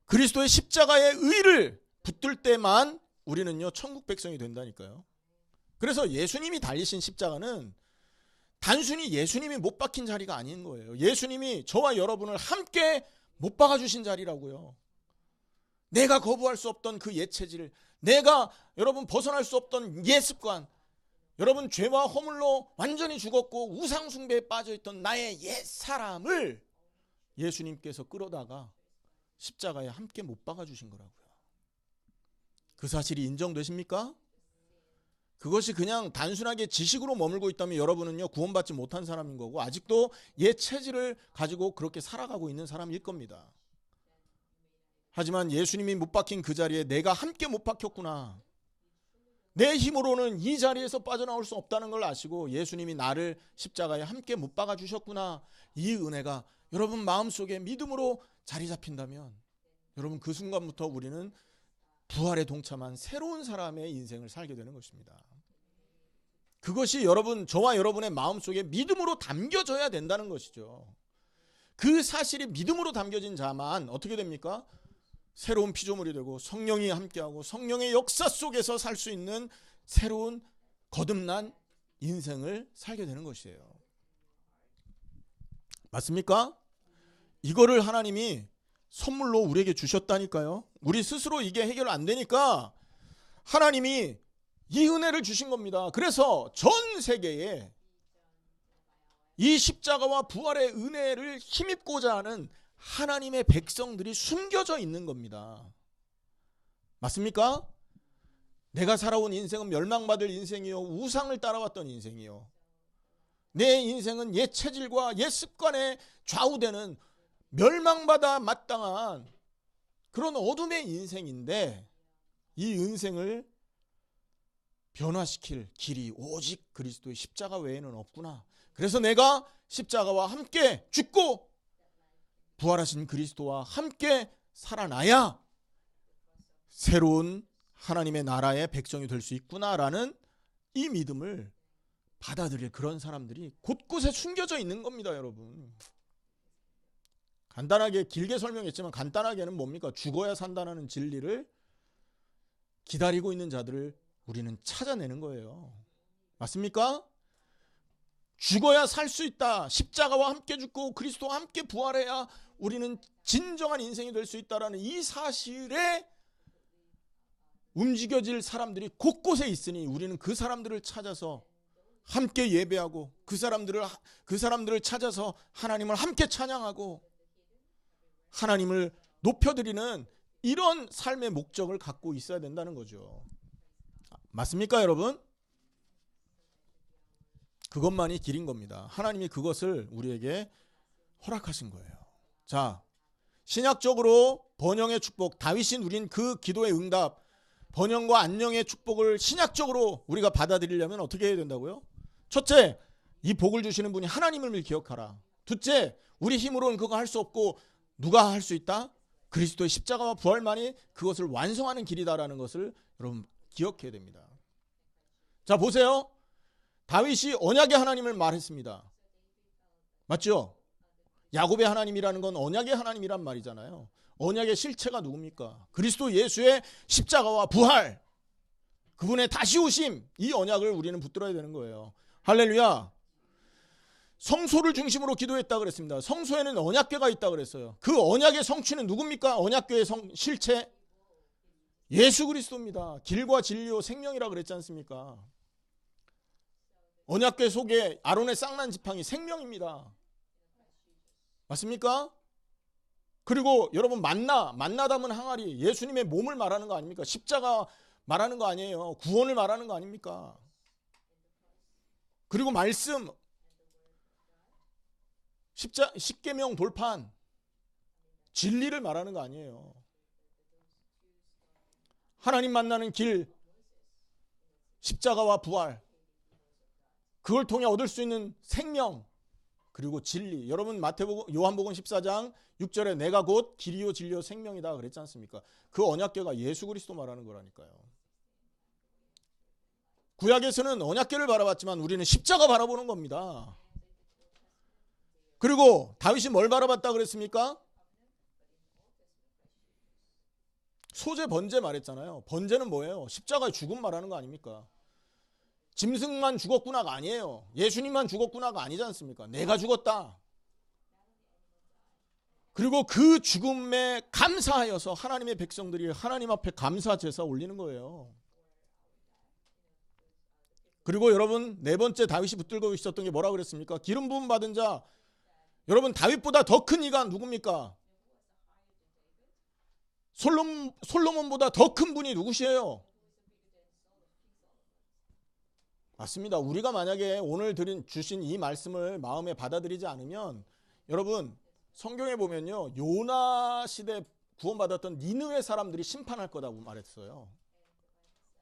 그리스도의 십자가의 의를 붙들 때만 우리는요 천국 백성이 된다니까요. 그래서 예수님이 달리신 십자가는 단순히 예수님이 못 박힌 자리가 아닌 거예요. 예수님이 저와 여러분을 함께 못 박아 주신 자리라고요. 내가 거부할 수 없던 그 옛 체질, 내가 여러분 벗어날 수 없던 옛 습관, 여러분 죄와 허물로 완전히 죽었고 우상 숭배에 빠져있던 나의 옛 사람을 예수님께서 끌어다가 십자가에 함께 못 박아 주신 거라고요. 그 사실이 인정되십니까? 그것이 그냥 단순하게 지식으로 머물고 있다면 여러분은요 구원받지 못한 사람인 거고 아직도 옛 체질을 가지고 그렇게 살아가고 있는 사람일 겁니다. 하지만 예수님이 못 박힌 그 자리에 내가 함께 못 박혔구나. 내 힘으로는 이 자리에서 빠져나올 수 없다는 걸 아시고 예수님이 나를 십자가에 함께 못 박아 주셨구나. 이 은혜가 여러분 마음속에 믿음으로 자리 잡힌다면 여러분 그 순간부터 우리는 부활에 동참한 새로운 사람의 인생을 살게 되는 것입니다. 그것이 여러분 저와 여러분의 마음속에 믿음으로 담겨져야 된다는 것이죠. 그 사실이 믿음으로 담겨진 자만 어떻게 됩니까? 새로운 피조물이 되고 성령이 함께하고 성령의 역사 속에서 살 수 있는 새로운 거듭난 인생을 살게 되는 것이에요. 맞습니까? 이거를 하나님이 선물로 우리에게 주셨다니까요. 우리 스스로 이게 해결 안 되니까 하나님이 이 은혜를 주신 겁니다. 그래서 전 세계에 이 십자가와 부활의 은혜를 힘입고자 하는 하나님의 백성들이 숨겨져 있는 겁니다. 맞습니까? 내가 살아온 인생은 멸망받을 인생이요 우상을 따라왔던 인생이요 내 인생은 옛 체질과 옛 습관에 좌우되는 멸망받아 마땅한 그런 어둠의 인생인데 이 인생을 변화시킬 길이 오직 그리스도의 십자가 외에는 없구나. 그래서 내가 십자가와 함께 죽고 부활하신 그리스도와 함께 살아나야 새로운 하나님의 나라의 백성이 될 수 있구나라는 이 믿음을 받아들일 그런 사람들이 곳곳에 숨겨져 있는 겁니다, 여러분. 간단하게 길게 설명했지만 간단하게는 뭡니까? 죽어야 산다는 진리를 기다리고 있는 자들을 우리는 찾아내는 거예요. 맞습니까? 죽어야 살 수 있다. 십자가와 함께 죽고 그리스도와 함께 부활해야 우리는 진정한 인생이 될 수 있다라는 이 사실에 움직여질 사람들이 곳곳에 있으니 우리는 그 사람들을 찾아서 함께 예배하고 그 사람들을 찾아서 하나님을 함께 찬양하고 하나님을 높여드리는 이런 삶의 목적을 갖고 있어야 된다는 거죠. 맞습니까, 여러분? 그것만이 길인 겁니다. 하나님이 그것을 우리에게 허락하신 거예요. 자, 신약적으로 번영의 축복, 다윗이 누린 그 기도의 응답, 번영과 안녕의 축복을 신약적으로 우리가 받아들이려면 어떻게 해야 된다고요? 첫째, 이 복을 주시는 분이 하나님을 기억하라. 둘째, 우리 힘으로는 그거 할 수 없고 누가 할 수 있다? 그리스도의 십자가와 부활만이 그것을 완성하는 길이다라는 것을 여러분 기억해야 됩니다. 자, 보세요. 다윗이 언약의 하나님을 말했습니다. 맞죠? 야곱의 하나님이라는 건 언약의 하나님이란 말이잖아요. 언약의 실체가 누굽니까? 그리스도 예수의 십자가와 부활, 그분의 다시 오심, 이 언약을 우리는 붙들어야 되는 거예요. 할렐루야. 성소를 중심으로 기도했다 그랬습니다. 성소에는 언약궤가 있다 그랬어요. 그 언약의 성취는 누굽니까? 언약궤의 실체 예수 그리스도입니다. 길과 진리요 생명이라 그랬지 않습니까? 언약궤 속에 아론의 쌍난 지팡이 생명입니다. 맞습니까? 그리고 여러분 만나 담은 항아리, 예수님의 몸을 말하는 거 아닙니까? 십자가 말하는 거 아니에요. 구원을 말하는 거 아닙니까? 그리고 말씀, 십계명 돌판, 진리를 말하는 거 아니에요. 하나님 만나는 길, 십자가와 부활, 그걸 통해 얻을 수 있는 생명, 그리고 진리. 여러분 요한복음 14장 6절에 내가 곧 길이요 진리요 생명이다 그랬지 않습니까? 그 언약궤가 예수 그리스도 말하는 거라니까요. 구약에서는 언약궤를 바라봤지만 우리는 십자가 바라보는 겁니다. 그리고 다윗이 뭘 바라봤다 그랬습니까? 소재 번제 말했잖아요. 번제는 뭐예요? 십자가의 죽음 말하는 거 아닙니까? 짐승만 죽었구나가 아니에요. 예수님만 죽었구나가 아니지 않습니까? 내가 죽었다. 그리고 그 죽음에 감사하여서 하나님의 백성들이 하나님 앞에 감사 제사 올리는 거예요. 그리고 여러분 네 번째 다윗이 붙들고 있었던 게 뭐라 그랬습니까? 기름 부음 받은 자. 여러분 다윗보다 더 큰 이가 누굽니까? 솔로몬보다 더 큰 분이 누구시에요? 맞습니다. 우리가 만약에 오늘 주신 이 말씀을 마음에 받아들이지 않으면 여러분 성경에 보면요. 요나 시대 구원받았던 니느웨 사람들이 심판할 거라고 말했어요.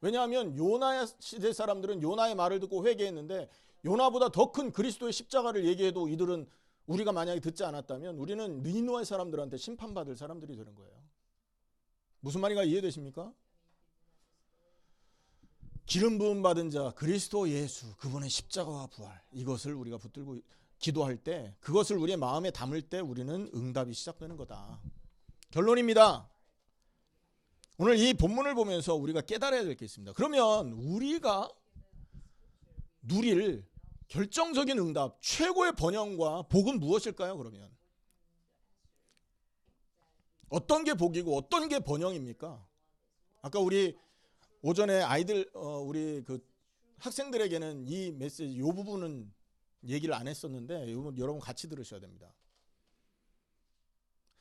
왜냐하면 요나 시대 사람들은 요나의 말을 듣고 회개했는데 요나보다 더 큰 그리스도의 십자가를 얘기해도 이들은 우리가 만약에 듣지 않았다면 우리는 니느웨 사람들한테 심판받을 사람들이 되는 거예요. 무슨 말인가 이해되십니까? 기름 부음 받은 자 그리스도 예수 그분의 십자가와 부활 이것을 우리가 붙들고 기도할 때 그것을 우리의 마음에 담을 때 우리는 응답이 시작되는 거다. 결론입니다. 오늘 이 본문을 보면서 우리가 깨달아야 될 게 있습니다. 그러면 우리가 누릴 결정적인 응답, 최고의 번영과 복은 무엇일까요? 그러면 어떤 게 복이고 어떤 게 번영입니까? 아까 우리 오전에 우리 그 학생들에게는 이 메시지, 이 부분은 얘기를 안 했었는데 여러분 같이 들으셔야 됩니다.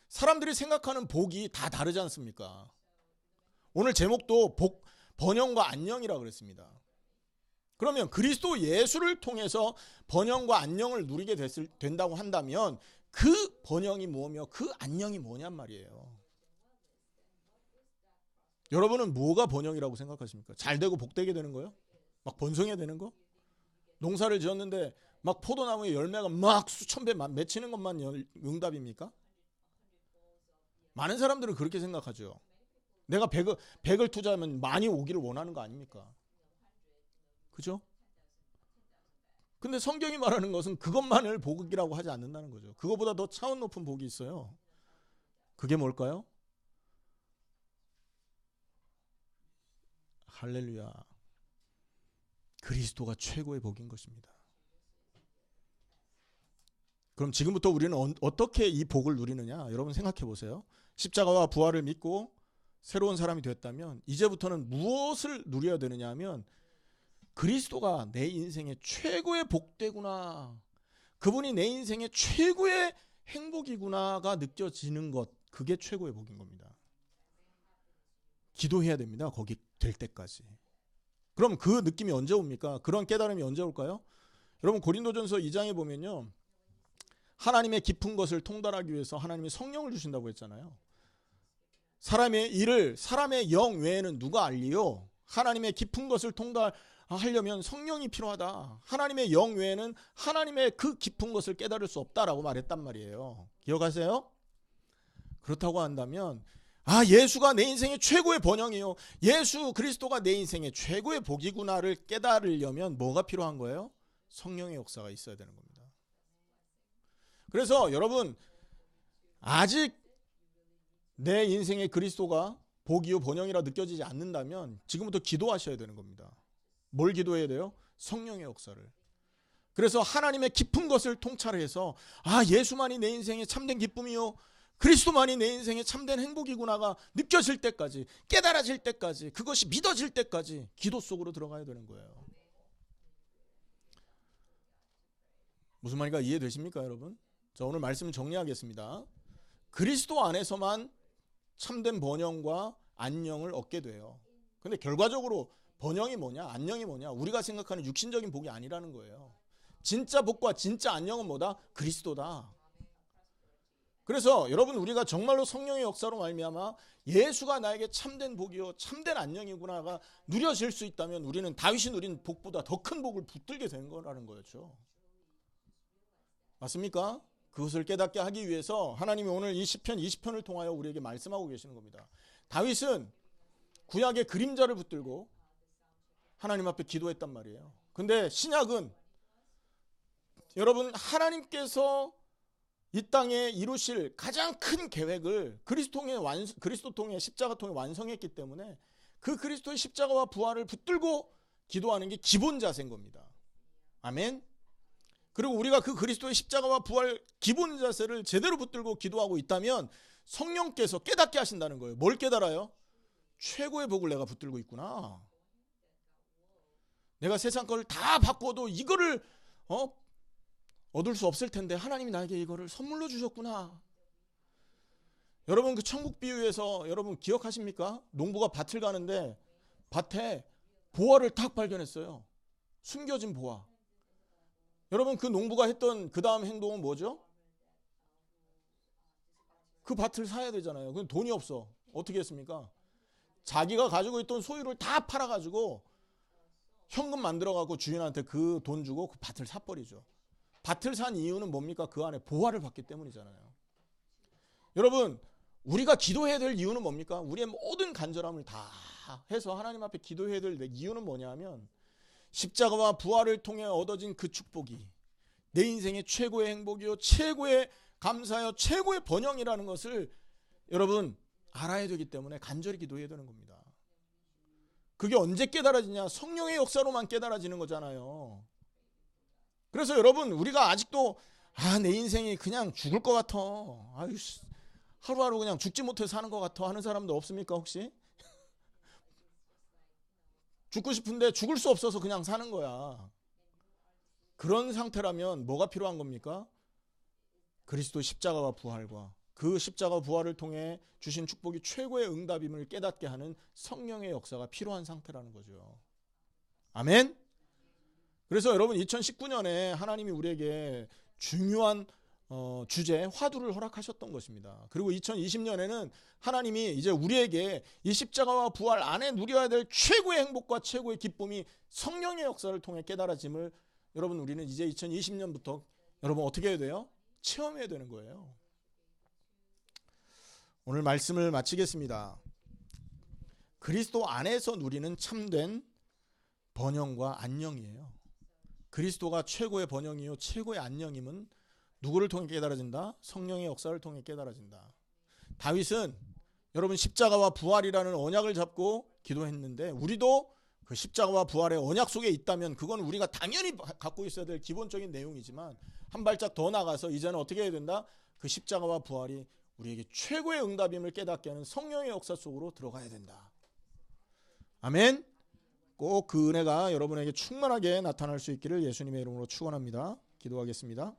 사람들이 생각하는 복이 다 다르지 않습니까? 오늘 제목도 번영과 안녕이라고 그랬습니다. 그러면 그리스도 예수를 통해서 번영과 안녕을 누리게 된다고 한다면 그 번영이 뭐며 그 안녕이 뭐냔 말이에요. 여러분은 뭐가 번영이라고 생각하십니까? 잘 되고 복되게 되는 거요? 막 번성해야 되는 거? 농사를 지었는데 막 포도나무에 열매가 막 수천 배 맺히는 것만 응답입니까? 많은 사람들은 그렇게 생각하죠. 내가 100을 투자하면 많이 오기를 원하는 거 아닙니까? 그죠? 근데 성경이 말하는 것은 그것만을 복이라고 하지 않는다는 거죠. 그거보다 더 차원 높은 복이 있어요. 그게 뭘까요? 할렐루야. 그리스도가 최고의 복인 것입니다. 그럼 지금부터 우리는 어떻게 이 복을 누리느냐? 여러분 생각해 보세요. 십자가와 부활을 믿고 새로운 사람이 됐다면 이제부터는 무엇을 누려야 되느냐 하면 그리스도가 내 인생의 최고의 복되구나. 그분이 내 인생의 최고의 행복이구나가 느껴지는 것. 그게 최고의 복인 겁니다. 기도해야 됩니다. 거기 될 때까지. 그럼 그 느낌이 언제 옵니까? 그런 깨달음이 언제 올까요? 여러분 고린도전서 2장에 보면요. 하나님의 깊은 것을 통달하기 위해서 하나님이 성령을 주신다고 했잖아요. 사람의 일을 사람의 영 외에는 누가 알리요? 하나님의 깊은 것을 통달하려면 성령이 필요하다. 하나님의 영 외에는 하나님의 그 깊은 것을 깨달을 수 없다라고 말했단 말이에요. 기억하세요? 그렇다고 한다면 예수가 내 인생의 최고의 번영이요. 예수 그리스도가 내 인생의 최고의 복이구나를 깨달으려면 뭐가 필요한 거예요? 성령의 역사가 있어야 되는 겁니다. 그래서 여러분 아직 내 인생의 그리스도가 복이요 번영이라 느껴지지 않는다면 지금부터 기도하셔야 되는 겁니다. 뭘 기도해야 돼요? 성령의 역사를. 그래서 하나님의 깊은 것을 통찰해서 예수만이 내 인생의 참된 기쁨이요 그리스도만이 내 인생의 참된 행복이구나가 느껴질 때까지, 깨달아질 때까지, 그것이 믿어질 때까지 기도 속으로 들어가야 되는 거예요. 무슨 말인가 이해되십니까 여러분? 자, 오늘 말씀을 정리하겠습니다. 그리스도 안에서만 참된 번영과 안녕을 얻게 돼요. 근데 결과적으로 번영이 뭐냐, 안녕이 뭐냐, 우리가 생각하는 육신적인 복이 아니라는 거예요. 진짜 복과 진짜 안녕은 뭐다? 그리스도다. 그래서 여러분 우리가 정말로 성령의 역사로 말미암아 예수가 나에게 참된 복이요 참된 안녕이구나가 누려질 수 있다면 우리는 다윗이 누린 복보다 더 큰 복을 붙들게 된 거라는 거였죠. 맞습니까? 그것을 깨닫게 하기 위해서 하나님이 오늘 이 시편 20편을 통하여 우리에게 말씀하고 계시는 겁니다. 다윗은 구약의 그림자를 붙들고 하나님 앞에 기도했단 말이에요. 근데 신약은 여러분 하나님께서 이 땅에 이루실 가장 큰 계획을 그리스도 통해 십자가 통해 완성했기 때문에 그 그리스도의 십자가와 부활을 붙들고 기도하는 게 기본 자세인 겁니다. 아멘. 그리고 우리가 그 그리스도의 십자가와 부활 기본 자세를 제대로 붙들고 기도하고 있다면 성령께서 깨닫게 하신다는 거예요. 뭘 깨달아요? 최고의 복을 내가 붙들고 있구나. 내가 세상 걸 다 바꿔도 이거를 얻을 수 없을 텐데 하나님이 나에게 이거를 선물로 주셨구나. 여러분 그 천국 비유에서 여러분 기억하십니까? 농부가 밭을 가는데 밭에 보화를 딱 발견했어요. 숨겨진 보화. 여러분 그 농부가 했던 그 다음 행동은 뭐죠? 그 밭을 사야 되잖아요. 근데 돈이 없어. 어떻게 했습니까? 자기가 가지고 있던 소유를 다 팔아가지고 현금 만들어갖고 주인한테 그 돈 주고 그 밭을 사버리죠. 밭을 산 이유는 뭡니까? 그 안에 보화를 받기 때문이잖아요. 여러분 우리가 기도해야 될 이유는 뭡니까? 우리의 모든 간절함을 다 해서 하나님 앞에 기도해야 될 이유는 뭐냐 하면 십자가와 부활을 통해 얻어진 그 축복이 내 인생의 최고의 행복이요 최고의 감사요 최고의 번영이라는 것을 여러분 알아야 되기 때문에 간절히 기도해야 되는 겁니다. 그게 언제 깨달아지냐? 성령의 역사로만 깨달아지는 거잖아요. 그래서 여러분 우리가 아직도 내 인생이 그냥 죽을 것 같아. 하루하루 그냥 죽지 못해 사는 것 같아 하는 사람도 없습니까 혹시? 죽고 싶은데 죽을 수 없어서 그냥 사는 거야. 그런 상태라면 뭐가 필요한 겁니까? 그리스도 십자가와 부활과 그 십자가 부활을 통해 주신 축복이 최고의 응답임을 깨닫게 하는 성령의 역사가 필요한 상태라는 거죠. 아멘? 그래서 여러분 2019년에 하나님이 우리에게 중요한 주제 화두를 허락하셨던 것입니다. 그리고 2020년에는 하나님이 이제 우리에게 이 십자가와 부활 안에 누려야 될 최고의 행복과 최고의 기쁨이 성령의 역사를 통해 깨달아짐을 여러분 우리는 이제 2020년부터 여러분 어떻게 해야 돼요? 체험해야 되는 거예요. 오늘 말씀을 마치겠습니다. 그리스도 안에서 누리는 참된 번영과 안녕이에요. 그리스도가 최고의 번영이요 최고의 안녕임은 누구를 통해 깨달아진다? 성령의 역사를 통해 깨달아진다. 다윗은 여러분 십자가와 부활이라는 언약을 잡고 기도했는데 우리도 그 십자가와 부활의 언약 속에 있다면 그건 우리가 당연히 갖고 있어야 될 기본적인 내용이지만 한 발짝 더 나가서 이제는 어떻게 해야 된다? 그 십자가와 부활이 우리에게 최고의 응답임을 깨닫게 하는 성령의 역사 속으로 들어가야 된다. 아멘. 꼭 그 은혜가 여러분에게 충만하게 나타날 수 있기를 예수님의 이름으로 축원합니다. 기도하겠습니다.